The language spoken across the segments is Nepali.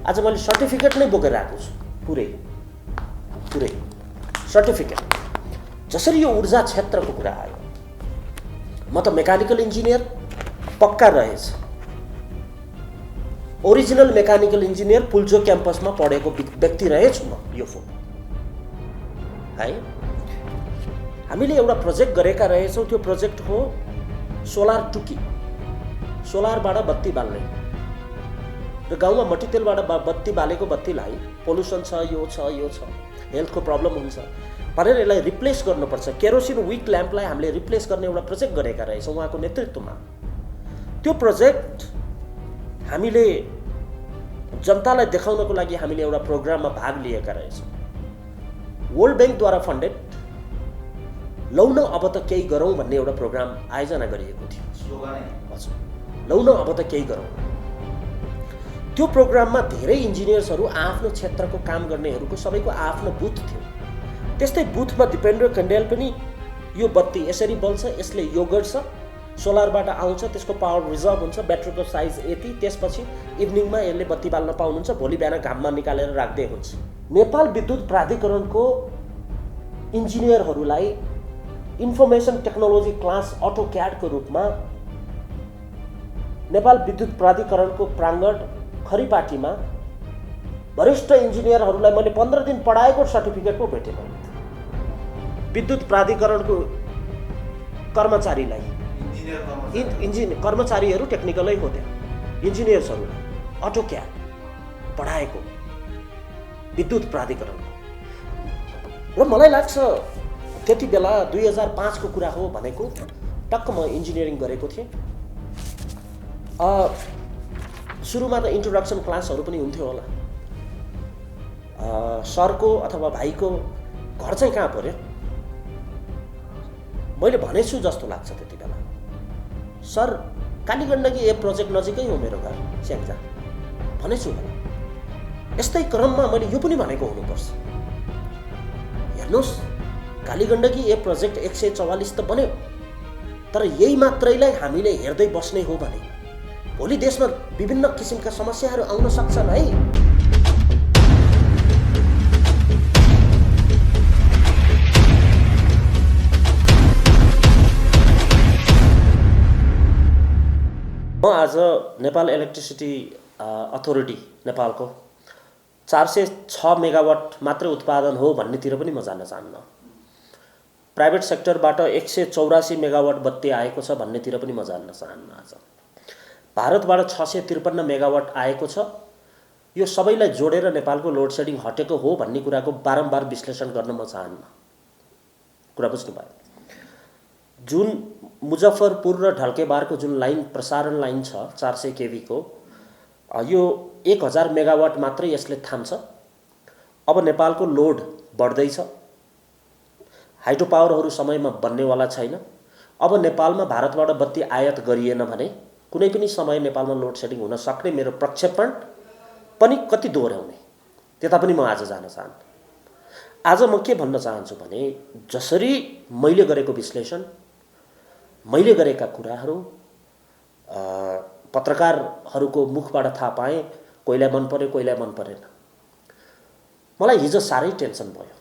आज मैले सर्टिफिकेट नै बोकेर आएको छु, पुरै सर्टिफिकेट। जसरी यो ऊर्जा क्षेत्रको कुरा आयो, म त मेकानिकल इन्जिनियर पक्का रहेछ, ओरिजिनल मेकानिकल इन्जिनियर पुल्चोक क्याम्पसमा पढेको व्यक्ति रहेछु म। यो फोन है, हामीले एउटा प्रोजेक्ट गरेका रहेछौँ। त्यो प्रोजेक्ट हो सोलर टुकी, सोलरबाट बत्ती बाल्ने र गाउँमा मट्टीतेलबाट बत्ती बालेको बत्तीलाई पोल्युसन छ, यो छ, हेल्थको प्रब्लम हुन्छ भनेर यसलाई रिप्लेस गर्नुपर्छ। केरोसिन विक ल्याम्पलाई हामीले रिप्लेस गर्ने एउटा प्रोजेक्ट गरेका रहेछौँ उहाँको नेतृत्वमा। त्यो प्रोजेक्ट हामीले जनतालाई देखाउनको लागि हामीले एउटा प्रोग्राममा भाग लिएका रहेछौँ। वर्ल्ड ब्याङ्कद्वारा फन्डेड लौ न अब त केही गरौँ भन्ने एउटा प्रोग्राम आयोजना गरिएको थियो। हजुर, लौ न अब त केही गरौँ। त्यो प्रोग्राममा धेरै इन्जिनियर्सहरू आफ्नो क्षेत्रको काम गर्नेहरूको सबैको आफ्नो बुथ थियो। त्यस्तै बुथमा दिपेन्द्र कण्डेल पनि यो बत्ती यसरी बल्छ, यसले यो गर्छ, सोलरबाट आउँछ, त्यसको पावर रिजर्भ हुन्छ, ब्याट्रीको साइज यति, त्यसपछि इभिनिङमा यसले बत्ती बाल्न पाउनुहुन्छ, भोलि बिहान घाममा निकालेर राख्दै हुन्छ। नेपाल विद्युत प्राधिकरणको इन्जिनियरहरूलाई इन्फर्मेसन टेक्नोलोजी क्लास अटो क्याडको रूपमा नेपाल विद्युत प्राधिकरणको प्राङ्गण खरिपाटीमा वरिष्ठ इन्जिनियरहरूलाई मैले 15 दिन पढाएको सर्टिफिकेट पो भेटेँ मैले। विद्युत प्राधिकरणको कर्मचारीलाई, कर्मचारीहरू टेक्निकलै हो, त्यहाँ इन्जिनियर्सहरूलाई अटो क्याड पढाएको विद्युत प्राधिकरणको। र मलाई लाग्छ त्यति बेला 2005 को कुरा हो भनेको, टक्क म इन्जिनियरिङ गरेको थिएँ। सुरुमा त इन्ट्रोडक्सन क्लासहरू पनि हुन्थ्यो होला। सरको अथवा भाइको घर चाहिँ कहाँ पर्यो मैले भनेछु जस्तो लाग्छ त्यति बेला। सर, कालीगण्डकी ए प्रोजेक्ट नजिकै हो मेरो घर, स्याङ्जा भनेछु होला। यस्तै क्रममा मैले यो पनि भनेको हुनुपर्छ। हेर्नुहोस्, कालीगण्डकी ए प्रोजेक्ट 144 त बन्यो, तर यही मात्रैलाई हामीले हेर्दै बस्ने हो भने भोलि देशमा विभिन्न किसिमका समस्याहरू आउन सक्छन् है। म आज नेपाल इलेक्ट्रिसिटी अथोरिटी नेपालको 406 मेगावाट मात्रै उत्पादन हो भन्नेतिर पनि म जान चाहन्न। प्राइभेट सेक्टरबाट 184 मेगावाट बत्ती आएको छ भन्नेतिर पनि म जान्न चाहन्न। आज भारतबाट 653 मेगावाट आएको छ। यो सबैलाई जोडेर नेपालको लोड सेडिङ हटेको हो भन्ने कुराको बारम्बार विश्लेषण गर्न म चाहन्न। कुरा बुझ्नुभयो? जुन मुजफ्फरपुर र ढल्केबारको जुन लाइन प्रसारण लाइन छ 400 केभी को, यो 1000 मेगावाट मात्रै यसले थाम्छ। अब नेपालको लोड बढ्दैछ, हाइड्रो पावरहरू समयमा बन्नेवाला छैन। अब नेपालमा भारतबाट बत्ती आयात गरिएन भने कुनै पनि समय नेपालमा लोड सेडिङ हुन सक्ने मेरो प्रक्षेपण पनि कति दोहोऱ्याउने, त्यता पनि म आज जान चाहन्न। आज म के भन्न चाहन्छु भने, जसरी मैले गरेको विश्लेषण, मैले गरेका कुराहरू पत्रकारहरूको मुखबाट थाहा पाएँ, कोहीलाई मन पर्यो कोहीलाई मन परेन। मलाई हिजो साह्रै टेन्सन भयो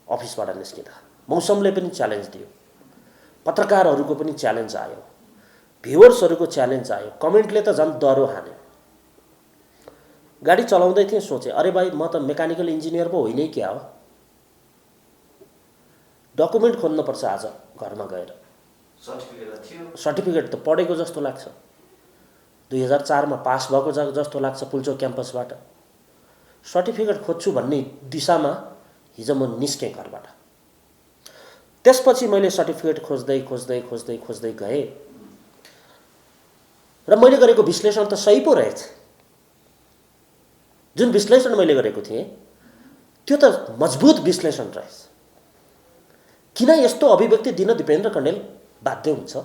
अफिसबाट निस्किँदा। मौसमले पनि च्यालेन्ज दियो, पत्रकारहरूको पनि च्यालेन्ज आयो, भ्युवर्सहरूको च्यालेन्ज आयो, कमेन्टले त झन् डरो हान्यो। गाडी चलाउँदै थिएँ, सोचेँ अरे भाइ म त मेकानिकल इन्जिनियर पो होइन क्या हो। डकुमेन्ट खोज्नुपर्छ आज घरमा गएर। सर्टिफिकेट त पढेको जस्तो लाग्छ, 2004 मा पास भएको जस्तो लाग्छ पुल्चोक क्याम्पसबाट। सर्टिफिकेट खोज्छु भन्ने दिशामा हिजो म निस्केँ घरबाट। त्यसपछि मैले सर्टिफिकेट खोज्दै गएँ र मैले गरेको विश्लेषण त सही पो रहेछ। जुन विश्लेषण मैले गरेको थिएँ त्यो त मजबुत विश्लेषण रहेछ। किन यस्तो अभिव्यक्ति दिन दिपेन्द्र कण्डेल बाध्य हुन्छ?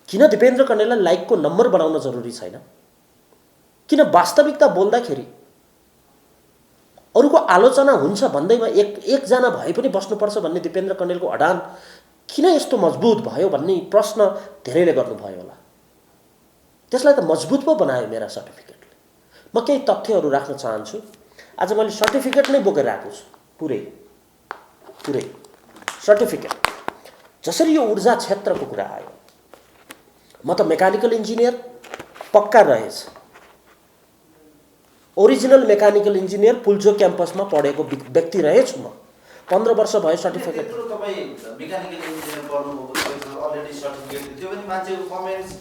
किन दिपेन्द्र कण्डेललाई लाइकको नम्बर बढाउन जरुरी छैन? किन वास्तविकता बोल्दाखेरि अरूको आलोचना हुन्छ भन्दैमा एकजना भए पनि बस्नुपर्छ भन्ने दिपेन्द्र कण्डेलको अडान किन यस्तो मजबुत भयो भन्ने प्रश्न धेरैले गर्नुभयो होला। त्यसलाई त मजबुत पो बनायो मेरा सर्टिफिकेटले। म केही तथ्यहरू राख्न चाहन्छु। आज मैले सर्टिफिकेट नै बोकेर आएको छु, पुरै सर्टिफिकेट। जसरी यो ऊर्जा क्षेत्रको कुरा आयो, म त मेकानिकल इन्जिनियर पक्का रहेछ, ओरिजिनल मेकानिकल इन्जिनियर पुल्चो क्याम्पसमा पढेको व्यक्ति रहेछु म। 15 वर्ष भयो सर्टिफिकेट। तपाईँ मेकानिकल इन्जिनियर पढ्नुभएको अलरेडी सर्टिफिकेट थियो भने मान्छेको कमेन्ट्स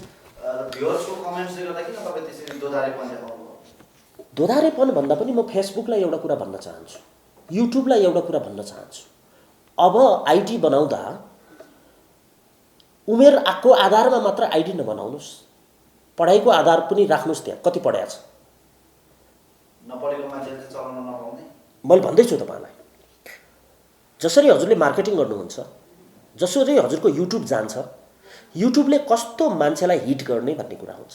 भ्युअर्सको कमेन्ट्सले गर्दा किन तपाईँ त्यसरी दोधारेपन देखाउनु? दोधारेपन भन्दा पनि म फेसबुकलाई एउटा कुरा भन्न चाहन्छु, युट्युबलाई एउटा कुरा भन्न चाहन्छु। अब आइडी बनाउँदा उमेरको आधारमा मात्र आइडी नबनाउनुहोस्, पढाइको आधार पनि राख्नुहोस्। त्यहाँ कति पढाएको छ, नपढेको मान्छेले चलाउन नपाउने। मैले भन्दैछु तपाईँलाई, जसरी हजुरले मार्केटिङ गर्नुहुन्छ, जसरी हजुरको युट्युब जान्छ, युट्युबले कस्तो मान्छेलाई हिट गर्ने भन्ने कुरा हुन्छ।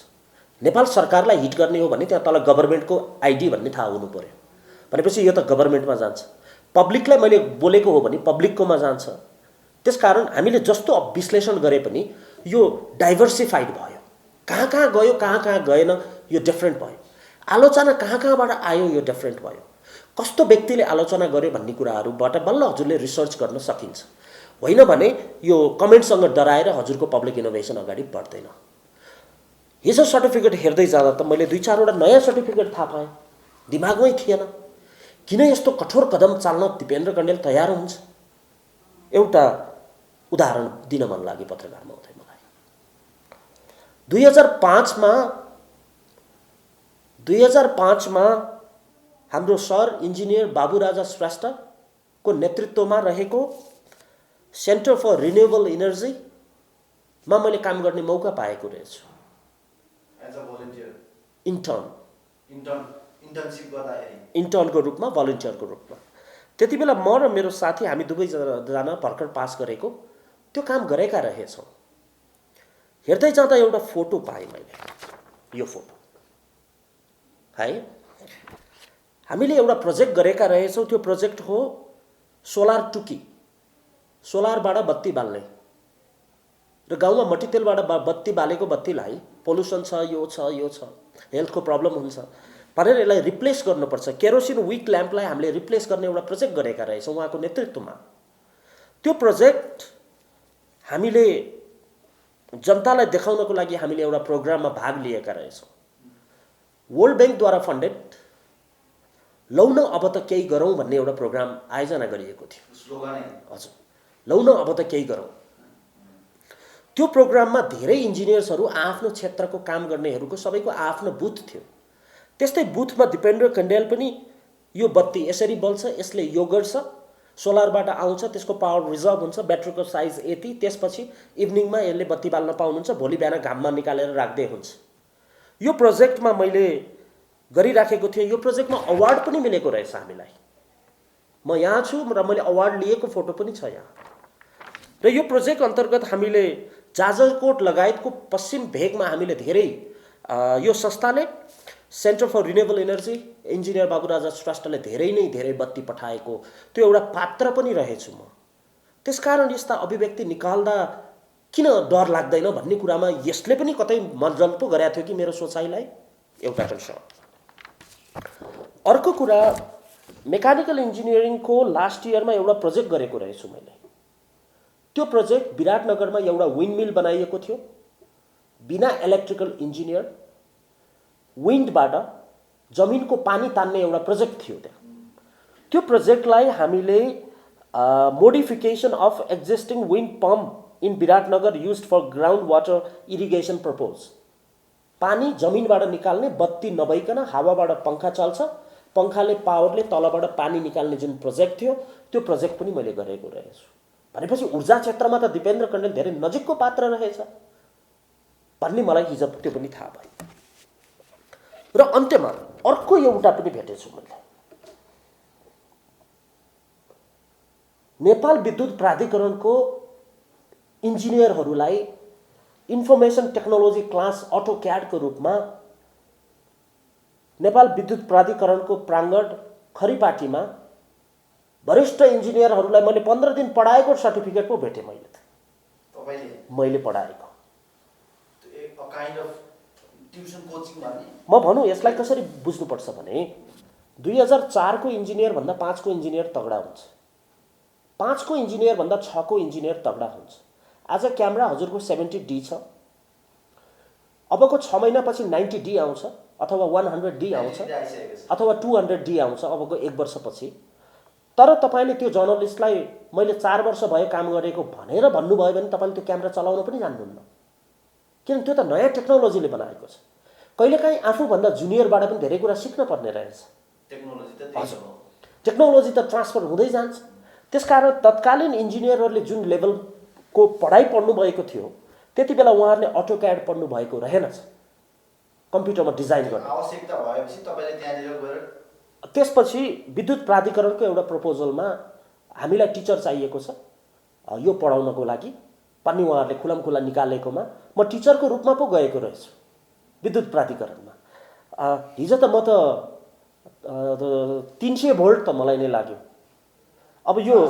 नेपाल सरकारलाई हिट गर्ने हो भने त्यहाँ तल गभर्मेन्टको आइडी भन्ने थाहा हुनु पर्यो। भनेपछि यो त गभर्मेन्टमा जान्छ। पब्लिकलाई मैले बोलेको हो भने पब्लिककोमा जान्छ। त्यसकारण हामीले जस्तो विश्लेषण गरे पनि यो डाइभर्सिफाइड भयो, कहाँ कहाँ गयो कहाँ कहाँ गएन यो डिफ्रेन्ट भयो। आलोचना कहाँ कहाँबाट आयो यो डिफ्रेन्ट भयो। कस्तो व्यक्तिले आलोचना गर्यो भन्ने कुराहरूबाट बल्ल हजुरले रिसर्च गर्न सकिन्छ। होइन भने यो कमेन्टसँग डराएर हजुरको पब्लिक इनोभेसन अगाडि बढ्दैन। हिजो सर्टिफिकेट हेर्दै जाँदा त मैले 2-4वटा नयाँ सर्टिफिकेट थाहा पाएँ, दिमागमै थिएन। किन यस्तो कठोर कदम चाल्न दिपेन्द्र कण्डेल तयार हुन्छ? एउटा उदाहरण दिन मन लाग्यो पत्रकार महोदय मलाई। 2005 मा हाम्रो सर इन्जिनियर बाबुराजा श्रेष्ठको नेतृत्वमा रहेको सेन्टर फर रिन्युएबल इनर्जीमा मैले काम गर्ने मौका पाएको रहेछु। इन्टर्नको रूपमा, भलन्टियरको रूपमा। त्यति बेला म र मेरो साथी हामी दुवैजना भर्खर पास गरेको त्यो काम गरेका रहेछौँ। हेर्दै जाँदा एउटा फोटो पाएँ मैले, यो फोटो है। हामीले एउटा प्रोजेक्ट गरेका रहेछौँ। त्यो प्रोजेक्ट हो सोलर टुकी, सोलरबाट बत्ती बाल्ने। र गाउँमा मट्टीतेलबाट बत्ती बालेको बत्तीलाई पोल्युसन छ, यो छ, हेल्थको प्रब्लम हुन्छ भनेर यसलाई रिप्लेस गर्नुपर्छ। केरोसिन विक ल्याम्पलाई हामीले रिप्लेस गर्ने एउटा प्रोजेक्ट गरेका रहेछौँ उहाँको नेतृत्वमा। त्यो प्रोजेक्ट हामीले जनतालाई देखाउनको लागि हामीले एउटा प्रोग्राममा भाग लिएका रहेछौँ। वर्ल्ड ब्याङ्कद्वारा फन्डेड लौ न अब त केही गरौँ भन्ने एउटा प्रोग्राम आयोजना गरिएको थियो। हजुर, लौ न अब त केही गरौँ। त्यो प्रोग्राममा धेरै इन्जिनियर्सहरू आफ्नो क्षेत्रको काम गर्नेहरूको सबैको आफ्नो बुथ थियो। त्यस्तै बुथमा दिपेन्द्र कण्डेल पनि यो बत्ती यसरी बल्छ, यसले यो गर्छ, सोलरबाट आउँछ, त्यसको पावर रिजर्भ हुन्छ, ब्याट्रीको साइज यति, त्यसपछि इभिनिङमा यसले बत्ती बाल्न पाउनुहुन्छ, भोलि बिहान घाममा निकालेर राख्दै हुन्छ। यो प्रोजेक्टमा मैले गरिराखेको थिएँ। यो प्रोजेक्टमा अवार्ड पनि मिलेको रहेछ हामीलाई। म यहाँ छु र मैले अवार्ड लिएको फोटो पनि छ यहाँ। र यो प्रोजेक्ट अन्तर्गत हामीले जाजरकोट लगायतको पश्चिम भेगमा हामीले धेरै यो संस्थाले centre for renewable energy engineer Baburaja श्रेष्ठले धेरै बत्ती पठाएको त्यो एउटा पात्र पनि रहेछु म। त्यसकारण यस्ता अभिव्यक्ति निकाल्दा किन डर लाग्दैन भन्ने कुरामा यसले पनि कतै मलजल पो गरेको थियो कि मेरो सोचाइलाई। एउटा कन्सर्न। अर्को कुरा, मेकानिकल इन्जिनियरिङको लास्ट इयरमा एउटा प्रोजेक्ट गरेको रहेछु मैले। त्यो प्रोजेक्ट विराटनगरमा एउटा विन्ड मिल बनाइएको थियो, बिना इलेक्ट्रिकल इन्जिनियर, विन्डबाट जमिनको पानी तान्ने एउटा प्रोजेक्ट थियो त्यहाँ। त्यो प्रोजेक्टलाई हामीले modification of existing wind pump in Biratnagar used for ground water irrigation purpose, पानी जमिनबाट निकाल्ने, बत्ती नभइकन हावाबाट पङ्खा चल्छ, पङ्खाले पावरले तलबाट पानी निकाल्ने जुन प्रोजेक्ट थियो त्यो प्रोजेक्ट पनि मैले गरेको रहेछु। भनेपछि ऊर्जा क्षेत्रमा त दिपेन्द्र कण्डेल धेरै नजिकको पात्र रहेछ भन्ने मलाई हिजो त्यो पनि थाहा भयो। र अन्त्यमा अर्को एउटा पनि भेटेछु मैले। नेपाल विद्युत प्राधिकरणको इन्जिनियरहरूलाई इन्फर्मेसन टेक्नोलोजी क्लास अटोक्याडको रूपमा नेपाल विद्युत प्राधिकरणको प्राङ्गण खरिपाटीमा वरिष्ठ इन्जिनियरहरूलाई मैले 15 दिन पढाएको सर्टिफिकेट पो भेटेँ मैले पढाएको। ट्युसन कोचिङ भन्ने म भनौँ यसलाई कसरी बुझ्नुपर्छ भने 2004 को इन्जिनियर भन्दा 5 को इन्जिनियर तगडा हुन्छ, 5 को इन्जिनियर भन्दा 6 को इन्जिनियर तगडा हुन्छ। आज क्यामेरा हजुरको 70D छ, अबको 6 महिनापछि 90D आउँछ अथवा 100D आउँछ अथवा 200D आउँछ अबको 1 वर्षपछि। तर तपाईँले त्यो जर्नलिस्टलाई मैले 4 वर्ष भयो काम गरेको भनेर भन्नुभयो भने तपाईँले त्यो क्यामेरा चलाउन पनि जान्नुहुन्न, किन त्यो त नयाँ टेक्नोलोजीले बनाएको छ। कहिलेकाहीँ आफूभन्दा जुनियरबाट पनि धेरै कुरा सिक्न पर्ने रहेछ। टेक्नोलोजी त ट्रान्सफर हुँदै जान्छ। त्यसकारण तत्कालीन इन्जिनियरहरूले जुन लेभलको पढाइ पढ्नुभएको थियो त्यति बेला उहाँहरूले अटोक्याड पढ्नु भएको रहेनछ कम्प्युटरमा डिजाइन गर्ने। आवश्यकता भएपछि तपाईँले त्यहाँनिर गएर त्यसपछि विद्युत प्राधिकरणको एउटा प्रपोजलमा हामीलाई टिचर चाहिएको छ यो पढाउनको लागि पनि उहाँहरूले खुलमखुला निकालेकोमा म टिचरको रूपमा पो गएको रहेछु विद्युत प्राधिकरणमा। हिजो त म त 300 भोल्ट त मलाई नै लाग्यो। अब यो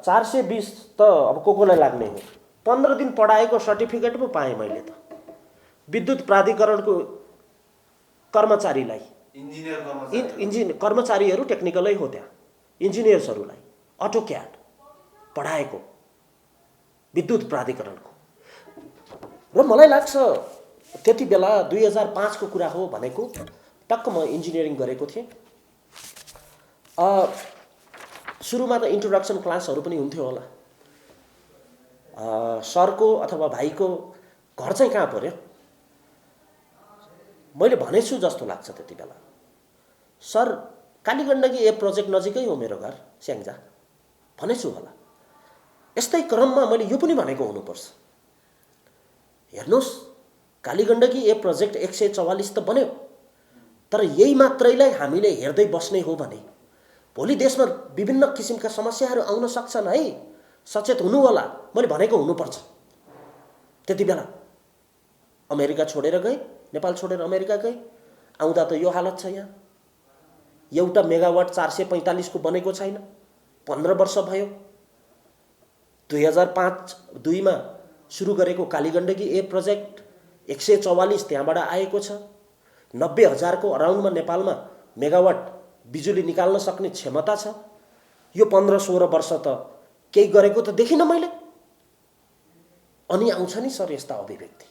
420 त अब कोलाई लाग्ने हो। 15 दिन पढाएको सर्टिफिकेट पो पाएँ मैले त विद्युत प्राधिकरणको कर्मचारीलाई। कर्मचारीहरू टेक्निकलै हो, त्यहाँ इन्जिनियर्सहरूलाई अटोक्याड पढाएको विद्युत प्राधिकरणको। र मलाई लाग्छ त्यति बेला 2005 को कुरा हो भनेको, टक्क म इन्जिनियरिङ गरेको थिएँ। सुरुमा त इन्ट्रोडक्सन क्लासहरू पनि हुन्थ्यो होला। सरको अथवा भाइको घर चाहिँ कहाँ पर्यो मैले भनेछु जस्तो लाग्छ त्यति बेला। सर कालीगण्डकी ए प्रोजेक्ट नजिकै हो मेरो घर स्याङ्जा भनेछु होला। यस्तै क्रममा मैले यो पनि भनेको हुनुपर्छ, हेर्नुहोस् कालीगण्डकी ए प्रोजेक्ट 144 त बन्यो, तर यही मात्रैलाई हामीले हेर्दै बस्ने हो भने भोलि देशमा विभिन्न किसिमका समस्याहरू आउन सक्छन् है, सचेत हुनु होला। मैले भनेको हुनुपर्छ। त्यति बेला अमेरिका छोडेर गए, नेपाल छोडेर अमेरिका गए, आउँदा त यो हालत छ। यहाँ एउटा मेगावाट 445 को बनेको छैन, 15 वर्ष भयो। 2005-2 मा सुरु गरेको कालीगण्डकी ए प्रोजेक्ट 144 त्यहाँबाट आएको छ। 90,000 को अराउन्डमा नेपालमा मेगावाट बिजुली निकाल्न सक्ने क्षमता छ। यो 15-16 वर्ष त केही गरेको त देखिनँ मैले। अनि आउँछ नि सर यस्ता अभिव्यक्ति,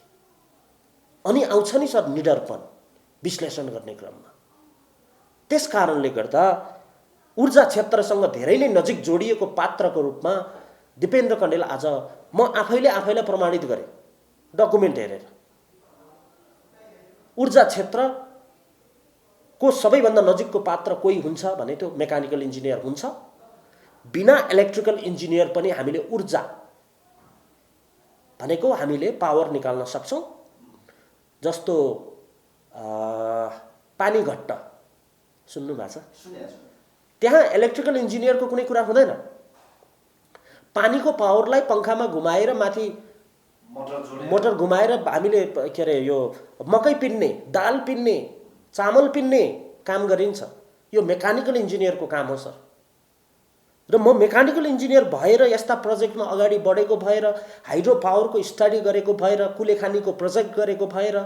अनि आउँछ नि सर निडरपन विश्लेषण गर्ने क्रममा। त्यस कारणले गर्दा ऊर्जा क्षेत्रसँग धेरै नै नजिक जोडिएको पात्रको रूपमा दिपेन्द्र कण्डेल आज म आफैलाई प्रमाणित गरेँ डकुमेन्ट हेरेर। ऊर्जा क्षेत्रको सबैभन्दा नजिकको पात्र कोही हुन्छ भने त्यो मेकानिकल इन्जिनियर हुन्छ। बिना इलेक्ट्रिकल इन्जिनियर पनि हामीले ऊर्जा भनेको हामीले पावर निकाल्न सक्छौँ। जस्तो पानी घट्ट सुन्नु भएको छ, त्यहाँ इलेक्ट्रिकल इन्जिनियरको कुनै कुरा हुँदैन। पानीको पावरलाई पंखामा घुमाएर माथि मोटर घुमाएर हामीले के अरे यो मकै पिन्ने, दाल पिन्ने, चामल पिन्ने काम गरिन्छ। यो मेकानिकल इन्जिनियरको काम हो सर। र म मेकानिकल इन्जिनियर भएर यस्ता प्रोजेक्टमा अगाडि बढेको भएर, हाइड्रो पावरको स्टडी गरेको भएर, कुलेखानीको प्रोजेक्ट गरेको भएर,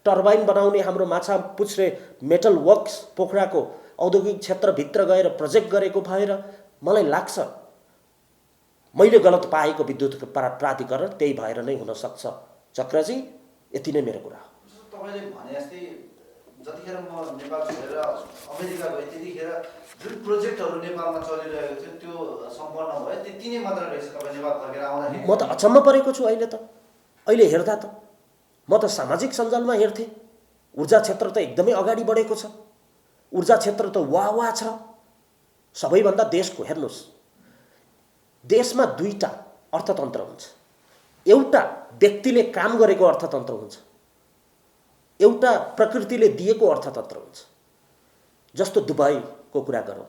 टर्बाइन बनाउने हाम्रो माछा पुच्छ्रे मेटल वर्क्स पोखराको औद्योगिक क्षेत्रभित्र गएर प्रोजेक्ट गरेको भएर मलाई लाग्छ मैले गलत पाएको विद्युत प्राधिकरण त्यही भएर नै हुन सक्छ। चक्रजी यति नै मेरो कुरा हो। तपाईले भने जस्तै जतिखेर म नेपाल छोडेर अमेरिका गएँ त्यतिखेर जुन प्रोजेक्टहरू नेपालमा चलिरहेको थियो त्यो सम्पन्न भयो, त्यति नै मात्र रहेछ। तपाईँ नेपाल फर्केर आउँदाखेरि म त अचम्म परेको छु। अहिले हेर्दा त म त सामाजिक सञ्जालमा हेर्थेँ ऊर्जा क्षेत्र त एकदमै अगाडि बढेको छ, ऊर्जा क्षेत्र त वाह छ सबैभन्दा देशको। हेर्नुहोस् देशमा दुईटा अर्थतन्त्र हुन्छ, एउटा व्यक्तिले काम गरेको अर्थतन्त्र हुन्छ, एउटा प्रकृतिले दिएको अर्थतन्त्र हुन्छ। जस्तो दुबईको कुरा गरौँ,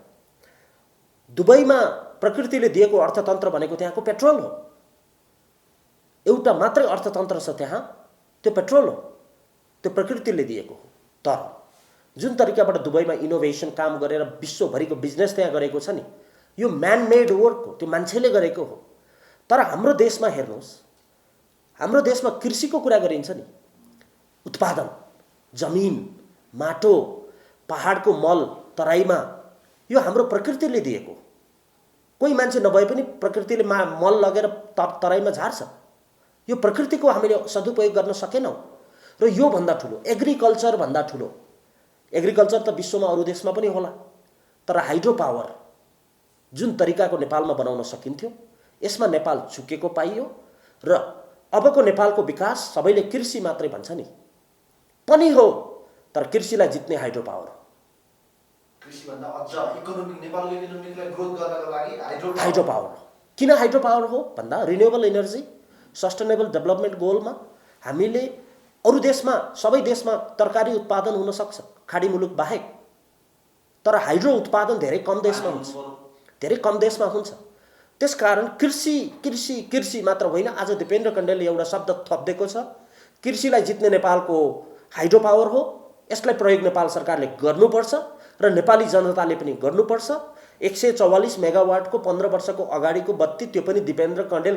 दुबईमा प्रकृतिले दिएको अर्थतन्त्र भनेको त्यहाँको पेट्रोल हो। एउटा मात्रै अर्थतन्त्र छ त्यहाँ, त्यो पेट्रोल हो, त्यो प्रकृतिले दिएको हो। तर जुन तरिकाबाट दुबईमा इनोभेसन काम गरेर विश्वभरिको बिजनेस त्यहाँ गरेको छ नि, यो म्यान मेड वर्क हो, त्यो मान्छेले गरेको हो। तर हाम्रो देशमा हेर्नुहोस्, हाम्रो देशमा कृषिको कुरा गरिन्छ नि, उत्पादन जमिन, माटो, पहाडको मल तराईमा यो हाम्रो प्रकृतिले दिएको। कोही मान्छे नभए पनि प्रकृतिले मल लगेर तराईमा झार्छ। यो प्रकृतिको हामीले सदुपयोग गर्न सकेनौँ। र यो भन्दा ठुलो एग्रिकल्चर भन्दा ठुलो, एग्रिकल्चर त विश्वमा अरू देशमा पनि होला, तर हाइड्रो पावर जुन तरिकाको नेपालमा बनाउन सकिन्थ्यो, यसमा नेपाल चुकेको पाइयो। र अबको नेपालको विकास सबैले कृषि मात्रै भन्छ नि, पनि हो, तर कृषिलाई जित्ने हाइड्रो पावर हो। कृषिभन्दा अझ नेपालको इकोनोमिकलाई ग्रोथ गर्नको लागि हाइड्रो पावर हो। किन हाइड्रो पावर हो भन्दा रिन्युएबल एनर्जी, सस्टेनेबल डेभलपमेन्ट गोलमा हामीले अरू देशमा, सबै देशमा तरकारी उत्पादन हुन सक्छ खाडी मुलुक बाहेक, तर हाइड्रो उत्पादन धेरै कम देशमा हुन्छ, धेरै कम देशमा हुन्छ। त्यसकारण कृषि कृषि कृषि मात्र होइन, आज दिपेन्द्र कण्डेलले एउटा शब्द थपिदिएको छ, कृषिलाई जित्ने नेपालको हाइड्रो पावर हो। यसलाई प्रयोग नेपाल सरकारले गर्नुपर्छ र नेपाली जनताले पनि गर्नुपर्छ। 144 मेगावाटको 15 वर्षको अगाडिको बत्ती, त्यो पनि दिपेन्द्र कण्डेल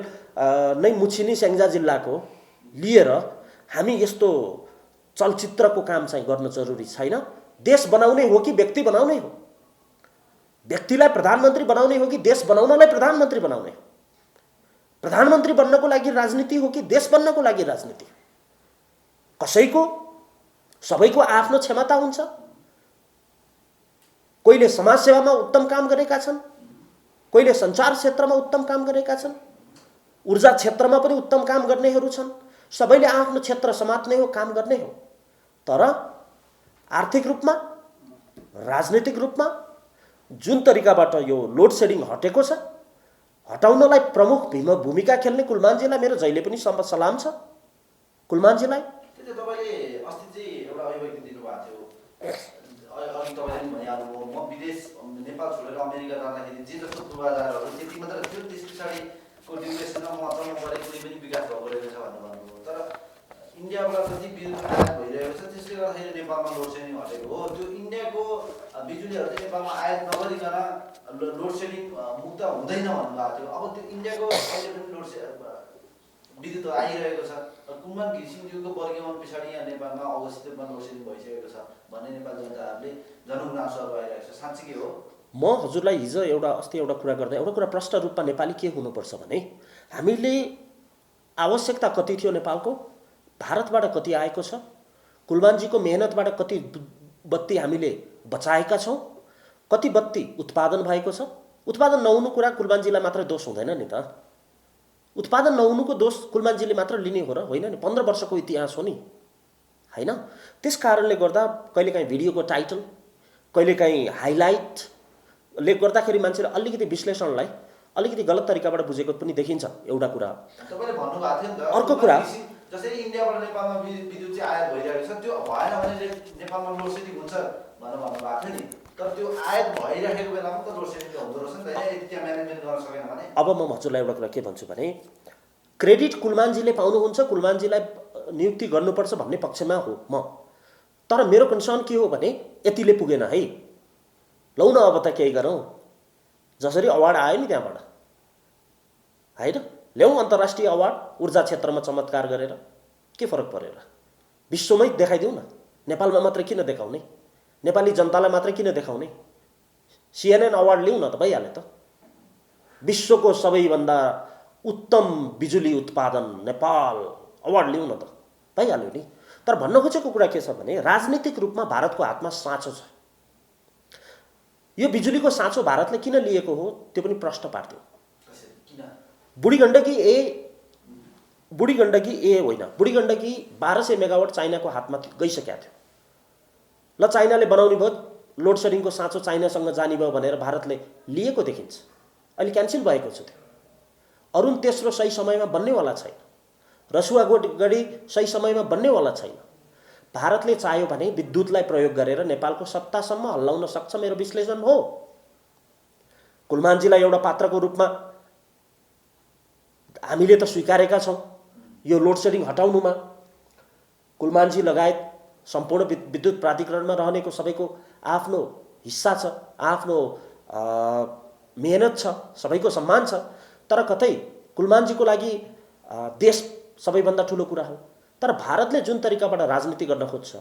नै मुछिनी स्याङ्जा जिल्लाको लिएर हामी यस्तो चलचित्रको काम चाहिँ गर्न जरुरी छैन। देश बनाउने हो कि व्यक्ति बनाउने हो? व्यक्तिलाई प्रधानमन्त्री बनाउने हो कि देश बनाउनलाई प्रधानमन्त्री बनाउने हो? प्रधानमन्त्री बन्नको लागि राजनीति हो कि देश बन्नको लागि राजनीति? कसैको, सबैको आफ्नो क्षमता हुन्छ। कोहीले समाजसेवामा उत्तम काम गरेका छन्, कोहीले सञ्चार क्षेत्रमा उत्तम काम गरेका छन्, ऊर्जा क्षेत्रमा पनि उत्तम काम गर्नेहरू छन्। सबैले आफ्नो क्षेत्र समात्ने हो, काम गर्ने हो। तर आर्थिक रूपमा, राजनीतिक रूपमा जुन तरिकाबाट यो लोड सेडिङ हटेको छ, हटाउनलाई प्रमुख भूमिका खेल्ने कुलमानजीलाई मेरो जहिले पनि सलाम छ। कुलमानजीलाई तपाईँले अस्ति चाहिँ एउटा अभिव्यक्ति दिनुभएको थियो, अघि तपाईँले पनि भनिहाल्नुभयो, म विदेश नेपाल छोडेर अमेरिका जाँदाखेरि जे जस्तो पूर्वाधारहरू त्यति मात्र थियो, त्यस पछाडिको ड्युरेसनमा म अचम्म परे कुनै पनि विकास भएको रहेछ भनेर भन्नुभयो। तर इन्डियाबाट जति विद्युत आयात भइरहेको छ त्यसले गर्दाखेरि नेपालमा लोड सेडिङ हटेको हो। त्यो इन्डियाको बिजुलीहरू चाहिँ नेपालमा आयात नगरिकन लोड सेडिङ मुक्त हुँदैन भन्नुभएको थियो। अब त्यो इन्डियाको अहिले पनि विद्युत आइरहेको छ। कुमान घिसिङज्यूको वर्गीकरण पछाडि यहाँ नेपालमा अवस्थितमा लोड सेडिङ भइसकेको छ भन्ने नेपाल जनताहरूले जनगुनासोहरू आइरहेको छ। साँच्चै के हो? म हजुरलाई हिजो अस्ति एउटा कुरा गर्दा एउटा कुरा प्रष्ट रूपमा नेपाली के हुनुपर्छ भने, हामीले आवश्यकता कति थियो नेपालको, भारतबाट कति आएको छ, कुलमानजीको मेहनतबाट कति बत्ती हामीले बचाएका छौँ, कति बत्ती उत्पादन भएको छ। उत्पादन नहुनु कुरा कुलमानजीलाई मात्र दोष हुँदैन नि त। उत्पादन नहुनुको दोष कुलमानजीले मात्र लिने हो र होइन नि? 15 वर्षको इतिहास हो नि, होइन? त्यस कारणले गर्दा कहिलेकाहीँ भिडियोको टाइटल, कहिलेकाहीँ हाइलाइटले गर्दाखेरि मान्छेले अलिकति विश्लेषणलाई अलिकति गलत तरिकाबाट बुझेको पनि देखिन्छ। एउटा कुरा तपाईँले भन्नुभएको थियो नि त, अर्को कुरा जसरी इन्डियाबाट नेपालमा विद्युत चाहिँ आयात भइरहेको छ, त्यो भएन भने नेपालमा लोड सेडिङ हुन्छ भनेर भन्नुभएको थियो नि। तर त्यो आयात भइरहेको बेलामा त लोड सेडिङ हुँदो रहेछ नि त, यदि त्यहाँ म्यानेजमेन्ट गर्न सकेन भने। अब म हजुरलाई एउटा कुरा के भन्छु भने, क्रेडिट कुलमानजीले पाउनुहुन्छ, कुलमानजीलाई नियुक्ति गर्नुपर्छ भन्ने पक्षमा हो म। तर मेरो कन्सर्न के हो भने, यतिले पुगेन है, लौ न अब त केही गरौँ। जसरी अवार्ड आयो नि त्यहाँबाट, होइन, ल्याउँ अन्तर्राष्ट्रिय अवार्ड ऊर्जा क्षेत्रमा चमत्कार गरेर, के फरक परेर विश्वमै देखाइदिउँ न। नेपालमा मात्रै किन देखाउने? नेपाली जनतालाई मात्रै किन देखाउने? CNN अवार्ड लिउँ न त, भइहाल्यो त। विश्वको सबैभन्दा उत्तम बिजुली उत्पादन नेपाल अवार्ड लिउँ न त, भइहाल्यो नि। तर भन्न खोजेको कुरा के छ भने, राजनीतिक रूपमा भारतको हातमा साँचो छ। यो बिजुलीको साँचो भारतले किन लिएको हो त्यो पनि प्रश्न पार्थ्यो। बुढी गण्डकी ए होइन, बुढी गण्डकी 1200 मेगावाट चाइनाको हातमा गइसकेको थियो। ल, चाइनाले बनाउने भयो, लोड सेडिङको साँचो चाइनासँग जाने भयो भनेर भारतले लिएको देखिन्छ। अहिले क्यान्सल भएको छ त्यो। अरुण तेस्रो सही समयमा बन्नेवाला छैन, रसुवागढी सही समयमा बन्नेवाला छैन। भारतले चाह्यो भने विद्युतलाई प्रयोग गरेर नेपालको सत्तासम्म हल्लाउन सक्छ, मेरो विश्लेषण हो। कुलमानजीलाई एउटा पात्रको रूपमा हामीले त स्वीकारेका छौँ यो लोड सेडिङ हटाउनुमा। कुलमानजी लगायत सम्पूर्ण विद्युत प्राधिकरणमा रहनेको सबैको आफ्नो हिस्सा छ, आफ्नो मेहनत छ, सबैको सम्मान छ। तर कतै कुलमानजीको लागि देश सबैभन्दा ठुलो कुरा हो। तर भारतले जुन तरिकाबाट राजनीति गर्न खोज्छ,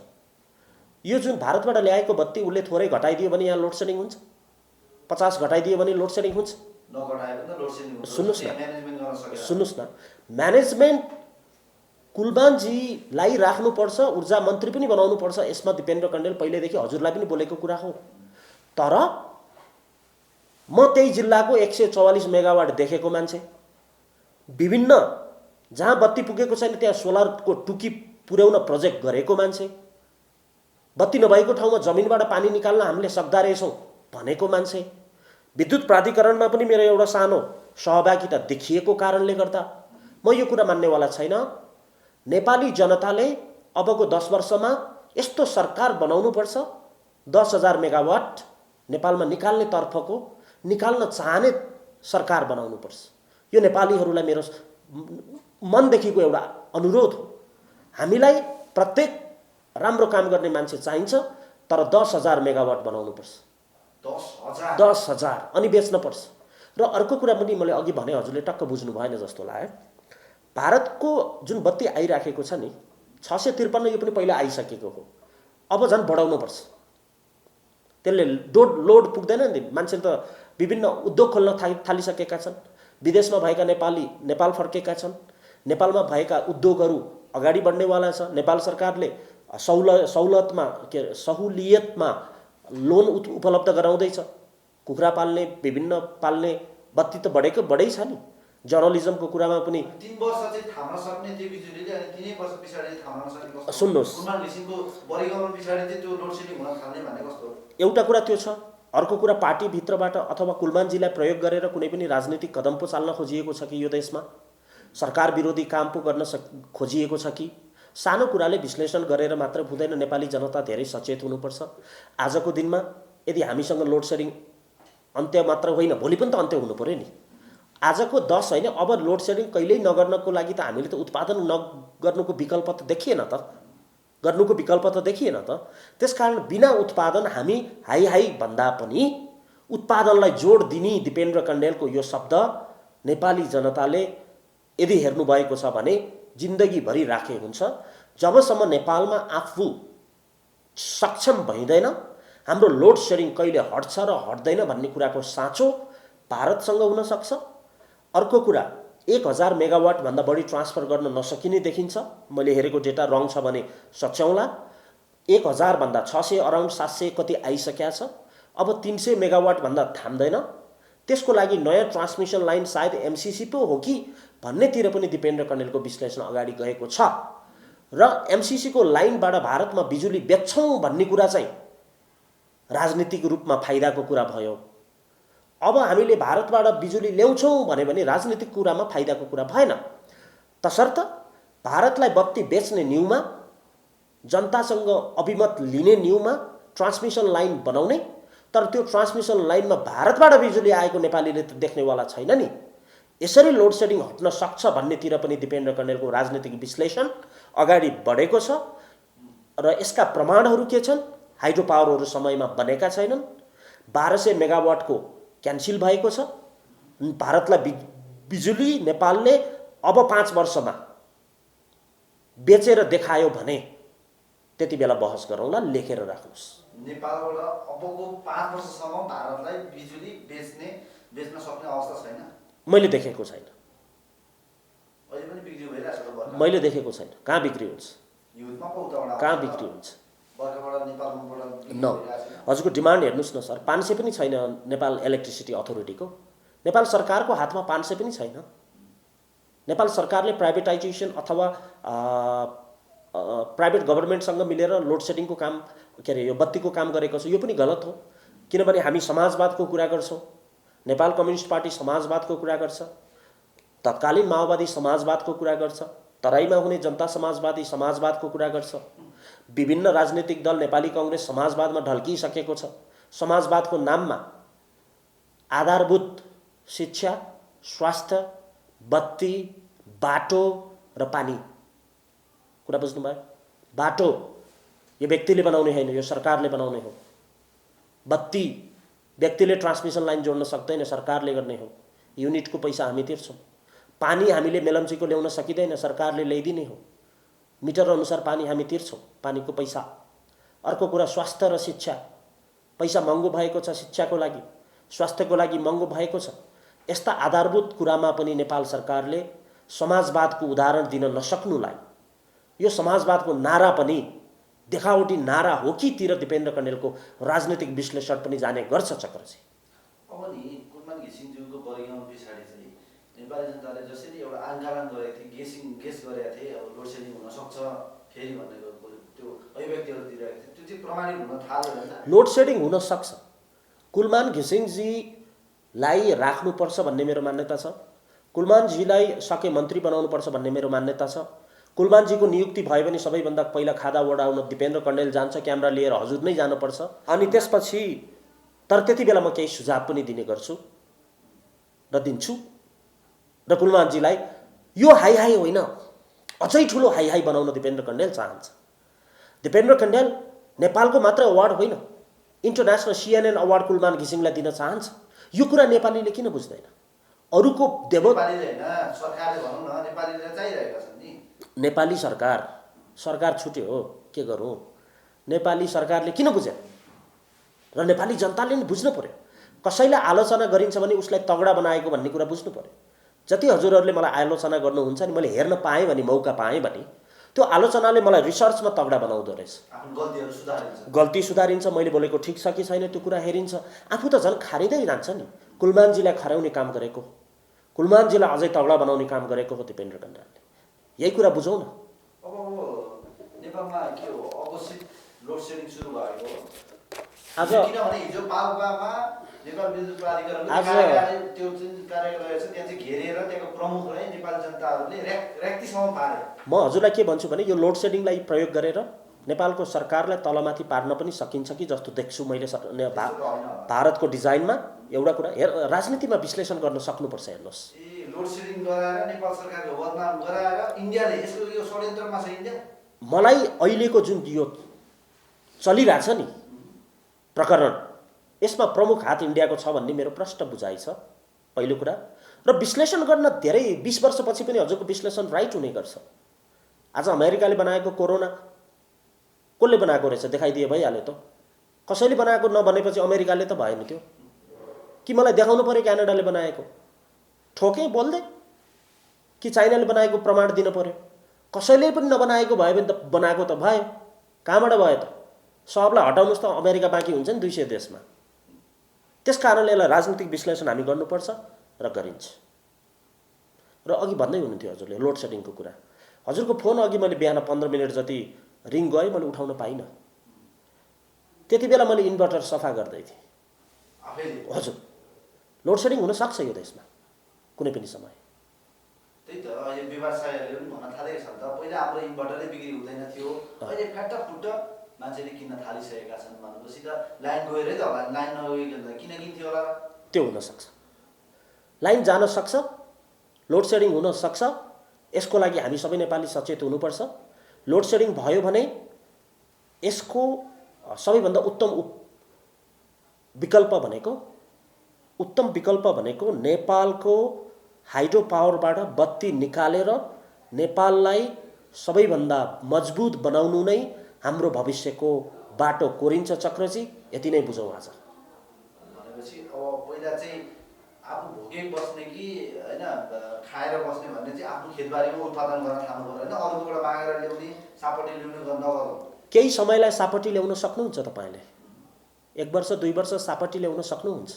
यो जुन भारतबाट ल्याएको बत्ती उसले थोरै घटाइदियो भने यहाँ लोड सेडिङ हुन्छ, 50 घटाइदियो भने लोड सेडिङ हुन्छ। नघटाए पनि त लोड सेडिङ हुन्छ। सुन्नुहोस् न, म्यानेजमेन्ट गर्न सकेन। सुन्नुहोस् न, म्यानेजमेन्ट कुलमानजीलाई राख्नुपर्छ, ऊर्जा मन्त्री पनि बनाउनुपर्छ, यसमा दिपेन्द्र कण्डेल पहिलेदेखि हजुरलाई पनि बोलेको कुरा हो। तर म त्यही जिल्लाको 144 मेगावाट देखेको मान्छे, विभिन्न जहाँ बत्ती पुगेको छैन त्यहाँ सोलरको टुकी पुर्याउन प्रोजेक्ट गरेको मान्छे, बत्ती नभएको ठाउँमा जमिनबाट पानी निकाल्न हामीले सक्दा रहेछौँ भनेको मान्छे, विद्युत प्राधिकरणमा पनि मेरो एउटा सानो सहभागिता देखिएको कारणले गर्दा म यो कुरा मान्नेवाला छैन। नेपाली जनताले अबको 10 वर्षमा यस्तो सरकार बनाउनुपर्छ, 10,000 मेगावाट नेपालमा निकाल्ने तर्फको, निकाल्न चाहने सरकार बनाउनुपर्छ। यो नेपालीहरूलाई मेरो मनदेखिको एउटा अनुरोध हो। हामीलाई प्रत्येक राम्रो काम गर्ने मान्छे चाहिन्छ, तर 10,000 मेगावाट बनाउनुपर्छ। 10,000 अनि बेच्नुपर्छ। र अर्को कुरा पनि मैले अघि भने, हजुरले टक्क बुझ्नु भएन जस्तो लाग्यो। भारतको जुन बत्ती आइराखेको छ नि 653, यो पनि पहिला आइसकेको हो, अब झन् बढाउनुपर्छ। त्यसले लोड पुग्दैन नि। मान्छेले त विभिन्न उद्योग खोल्न थालिसकेका छन्। विदेशमा भएका नेपाली नेपाल फर्केका छन्। नेपालमा भएका उद्योगहरू अगाडि बढ्नेवाला छ। नेपाल सरकारले सहुलियतमा लोन उपलब्ध गराउँदैछ। कुखुरा पाल्ने, विभिन्न पाल्ने, बत्ती त बढै छ नि। जर्नलिजमको कुरामा पनि 3 वर्ष चाहिँ थाम्न सक्ने त्यो बिजुलीले, अनि 3 वर्ष पछाडि थाम्न नसक्ने कस्तो? सुन्नुहोस्, कुमार घिसिङको बढीगमन पछाडि चाहिँ त्यो लोड सेडिङ हुन थाल्ने भने कस्तो? एउटा कुरा त्यो छ। अर्को कुरा पार्टीभित्रबाट अथवा कुलमानजीलाई प्रयोग गरेर कुनै पनि राजनीतिक कदम पो चाल्न खोजिएको छ कि यो देशमा? सरकार विरोधी काम पो गर्न खोजिएको छ कि? सानो कुराले विश्लेषण गरेर मात्र हुँदैन। नेपाली जनता धेरै सचेत हुनुपर्छ। आजको दिनमा यदि हामीसँग लोड सेडिङ अन्त्य मात्र होइन, भोलि पनि त अन्त्य हुनु पर्यो नि। आजको 10 होइन, अब लोड सेडिङ कहिल्यै नगर्नको लागि त हामीले त उत्पादन नगर्नुको विकल्प त देखिएन त, गर्नुको विकल्प त देखिएन त। त्यसकारण बिना उत्पादन हामी हाई भन्दा पनि उत्पादनलाई जोड दिने दिपेन्द्र कण्डेलको यो शब्द नेपाली जनताले यदि हेर्नुभएको छ भने जिन्दगीभरि राखे हुन्छ। जबसम्म नेपालमा आफू सक्षम भइँदैन, हाम्रो लोड सेडिङ कहिले हट्छ र हट्दैन भन्ने कुराको साँचो भारतसँग हुन सक्छ। अर्को कुरा, 1,000 मेगावाटभन्दा बढी ट्रान्सफर गर्न नसकिने देखिन्छ। मैले हेरेको डेटा रङ छ भने सच्याउँला। 1,000 भन्दा 600 अराउन्ड 700 कति आइसकेका छ। अब 300 मेगावाटभन्दा थाम्दैन। त्यसको लागि नयाँ ट्रान्समिसन लाइन सायद एमसिसी पो हो कि भन्नेतिर पनि दिपेन्द्र कण्डेलको विश्लेषण अगाडि गएको छ। र एमसिसीको लाइनबाट भारतमा बिजुली बेच्छौँ भन्ने कुरा चाहिँ राजनीतिक रूपमा फाइदाको कुरा भयो। अब हामीले भारतबाट बिजुली ल्याउँछौँ भने राजनीतिक कुरामा फाइदाको कुरा भएन। तसर्थ भारतलाई बत्ती बेच्ने न्युमा, जनतासँग अभिमत लिने न्युमा ट्रान्समिसन लाइन बनाउने, तर त्यो ट्रान्समिसन लाइनमा भारतबाट बिजुली आएको नेपालीले त देख्नेवाला छैन नि। यसरी लोड सेडिङ हट्न सक्छ भन्नेतिर पनि दिपेन्द्र कण्डेलको राजनीतिक विश्लेषण अगाडि बढेको छ। र यसका प्रमाणहरू के छन्? हाइड्रो पावरहरू समयमा बनेका छैनन्। 1200 मेगावाटको क्यान्सिल भएको छ। भारतलाई बिजुली नेपालले अब 5 वर्षमा बेचेर देखायो भने त्यति बेला बहस गरौँला, लेखेर राख्नुहोस्। नेपालबाट अबको 5 वर्षसम्म भारतलाई बिजुली बेच्न सक्ने अवस्था छैन? मैले देखेको छैन। अहिले पनि बिक्री भइरहेको छ? मैले देखेको छैन। कहाँ बिक्री हुन्छ? युद्धमा पो उताबाट कहाँ बिक्री हुन्छ? बर्खाबाट नेपालबाट न। हजुरको डिमान्ड हेर्नुहोस् न सर, 500 पनि छैन नेपाल इलेक्ट्रिसिटी अथोरिटीको। नेपाल सरकारको हातमा 500 पनि छैन। नेपाल सरकारले प्राइभेटाइजेसन अथवा प्राइभेट गभर्नमेन्टसँग मिलेर लोड सेडिङको काम, के अरे यो बत्तीको काम गरेको छ। यो पनि गलत हो, किनभने हामी समाजवादको कुरा गर्छौँ। नेपाल कम्युनिस्ट पार्टी समाजवादको कुरा गर्छ, तत्कालीन माओवादी समाजवादको कुरा गर्छ, तराईमा हुने जनता समाजवादी समाजवादको कुरा गर्छ। विभिन्न राजनीतिक दल नेपाली कांग्रेस समाजवादमा ढल्किसकेको छ। समाजवादको नाममा आधारभूत शिक्षा, स्वास्थ्य, बत्ती, बाटो र पानी, कुरा बुझ्नुभयो? बाटो यो व्यक्तिले बनाउने होइन, यो सरकारले बनाउने हो। बत्ती व्यक्तिले ट्रान्समिसन लाइन जोड्न सक्दैन, सरकारले गर्ने हो। युनिटको पैसा हामी तिर्छौँ। पानी हामीले मेलम्चीको ल्याउन सकिँदैन, सरकारले ल्याइदिने हो। मिटर अनुसार पानी हामी तिर्छौँ, पानीको पैसा। अर्को कुरा स्वास्थ्य र शिक्षा, पैसा महँगो भएको छ, शिक्षाको लागि स्वास्थ्यको लागि महँगो भएको छ। यस्ता आधारभूत कुरामा पनि नेपाल सरकारले समाजवादको उदाहरण दिन नसक्नुलाई, यो समाजवादको नारा पनि देखावटी नारा हो कि तिर दिपेन्द्र कण्डेलको राजनीतिक विश्लेषण पनि जाने गर्छ चक्रजी। अब नि कुलमान घिसिङज्यूको परिगमन पछाडि चाहिँ नेपाली जनताले जसरी एउटा आङ्कालन गरेको थिए, गेस गरेका थिए, अब लोड सेडिङ हुन सक्छ फेरि भनेको त्यो अभिव्यक्तिहरू दिइरहेको थियो, त्यो चाहिँ प्रमाणित हुन थाल्यो होइन। लोड सेडिङ हुन सक्छ, कुलमान घिसिङजीलाई राख्नुपर्छ भन्ने मेरो मान्यता छ। कुलमानजीलाई सके मन्त्री बनाउनुपर्छ भन्ने मेरो मान्यता छ। कुलमानजीको नियुक्ति भयो भने सबैभन्दा पहिला खादा ओडाउन दिपेन्द्र कण्डेल जान्छ, क्यामेरा लिएर हजुर नै जानुपर्छ। अनि त्यसपछि तर त्यति बेला म केही सुझाव पनि दिने गर्छु र दिन्छु। र कुलमानजीलाई यो हाई हाई होइन, अझै ठुलो हाई हाई बनाउन दिपेन्द्र कण्डेल चाहन्छ। दिपेन्द्र कण्डेल नेपालको मात्र अवार्ड होइन, इन्टरनेसनल CNN अवार्ड कुलमान घिसिङलाई दिन चाहन्छ। यो कुरा नेपालीले किन बुझ्दैन? अरूको नेपालीले होइन, सरकारले भनौँ न, नेपालीले चाहिरहेका छन् नि। नेपाली सरकार छुट्यो हो, के गरौँ? नेपाली सरकारले किन बुझेन? र नेपाली जनताले नि बुझ्नु पर्यो। कसैलाई आलोचना गरिन्छ भने उसलाई तगडा बनाएको भन्ने कुरा बुझ्नु पर्यो। जति हजुरहरूले मलाई आलोचना गर्नुहुन्छ नि, मैले हेर्न पाएँ भने, मौका पाएँ भने, त्यो आलोचनाले मलाई रिसर्चमा तगडा बनाउँदो रहेछ। गल्ती सुधारिन्छ, मैले बोलेको ठिक छ कि छैन त्यो कुरा हेरिन्छ। आफू त झन् खारिँदै जान्छ नि। कुलमानजीलाई खराउने काम गरेको, कुलमानजीलाई अझै तगडा बनाउने काम गरेको हो दिपेन्द्र कण्डेलले। यही कुरा बुझौँ न। अब नेपालमा के हो, अघोषित लोड सेडिङ सुरु भएको आज, किनभने हिजो पाल्पामा नेपाल विद्युत प्राधिकरणको त्यो जुन कार्यालय छ त्यहाँ चाहिँ घेरेर त्यहाँको प्रमुखलाई नेपाली जनताहरूले र्याक्तिसम्म पारे। म हजुरलाई के भन्छु भने यो लोड सेडिङलाई प्रयोग गरेर नेपालको सरकारलाई तलमाथि पार्न पनि सकिन्छ कि जस्तो देख्छु मैले। भारतको डिजाइनमा एउटा कुरा राजनीतिमा विश्लेषण गर्न सक्नुपर्छ। हेर्नुहोस्, लोड सेडिङ गराएर नेपाल सरकारको बदनाम गराएर इन्डियाले यसको यो षड्यन्त्रमा छ इन्डिया। मलाई अहिलेको जुन यो चलिरहेछ नि प्रकरण, यसमा प्रमुख हात इन्डियाको छ भन्ने मेरो प्रष्ट बुझाइ छ, पहिलो कुरा। र विश्लेषण गर्न धेरै 20 वर्षपछि पनि हजुरको विश्लेषण राइट हुने गर्छ। आज अमेरिकाले बनाएको कोरोना कसले बनाएको रहेछ देखाइदिए भइहाल्यो त। कसैले बनाएको नबनेपछि अमेरिकाले त भएन त्यो। कि मलाई देखाउनु पर्यो क्यानाडाले बनाएको? ठोके बोल्दै कि चाइनाले बनाएको प्रमाण दिन पर्यो? कसैले पनि नबनाएको भयो भने त बनाएको त भयो। कहाँबाट भयो त? सबलाई हटाउनुहोस् त, अमेरिका बाँकी हुन्छ नि 200 देशमा। त्यस कारणले यसलाई राजनीतिक विश्लेषण हामी गर्नुपर्छ र गरिन्छ। र अघि भन्दै हुनुहुन्थ्यो हजुरले लोड सेडिङको कुरा। हजुरको फोन अघि मैले बिहान 15 मिनट जति रिङ गयो, मैले उठाउन पाइनँ। त्यति बेला मैले इन्भर्टर सफा गर्दै थिएँ। हजुर, लोड सेडिङ हुन सक्छ यो देशमा कुनै पनि समय। त्यही त अहिले व्यवसायहरूले पनि भन्न थालेको छ नि त, पहिला हाम्रो इन्भर्टरै बिक्री हुँदैन थियो, अहिले फ्याटफुट मान्छेले किन्न थालिसकेका छन् भनेपछि त लाइन गएरै त होला। लाइन नगइकन किन किन्थ्यो होला? त्यो हुन सक्छ, लाइन जान सक्छ, लोड सेडिङ हुन सक्छ। यसको लागि हामी सबै नेपाली सचेत हुनुपर्छ। लोड सेडिङ भयो भने यसको सबैभन्दा उत्तम विकल्प भनेको नेपालको हाइड्रो पावरबाट बत्ती निकालेर नेपाललाई सबैभन्दा मजबुत बनाउनु नै हाम्रो भविष्यको बाटो कोरिन्छ चक्रजी। यति नै बुझौँ आज। भनेपछि अब पहिला चाहिँ आफू भोगे बस्ने कि हैन खाएर बस्ने भन्ने चाहिँ आफ्नो खेतबारीमा उत्पादन गर्न थाल्नु पर्यो हैन, अरूकोबाट मागेर ल्याउने, सापटी ल्याउने नगरौँ। केही समयलाई सापटी ल्याउन सक्नुहुन्छ तपाईले, 1 वर्ष 2 वर्ष सापटी ल्याउन सक्नुहुन्छ।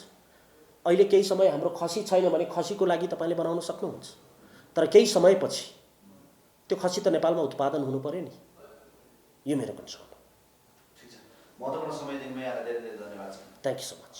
अहिले केही समय हाम्रो खसी छैन भने खसीको लागि तपाईले बनाउन सक्नुहुन्छ, तर केही समयपछि त्यो खसी त नेपालमा उत्पादन हुनु पर्यो नि। यो मेरो कन्सर्न हो। ठिक छ, महत्त्वपूर्ण समय दिनुभयो, यहाँलाई धेरै धेरै धन्यवाद छ। Thank you so much.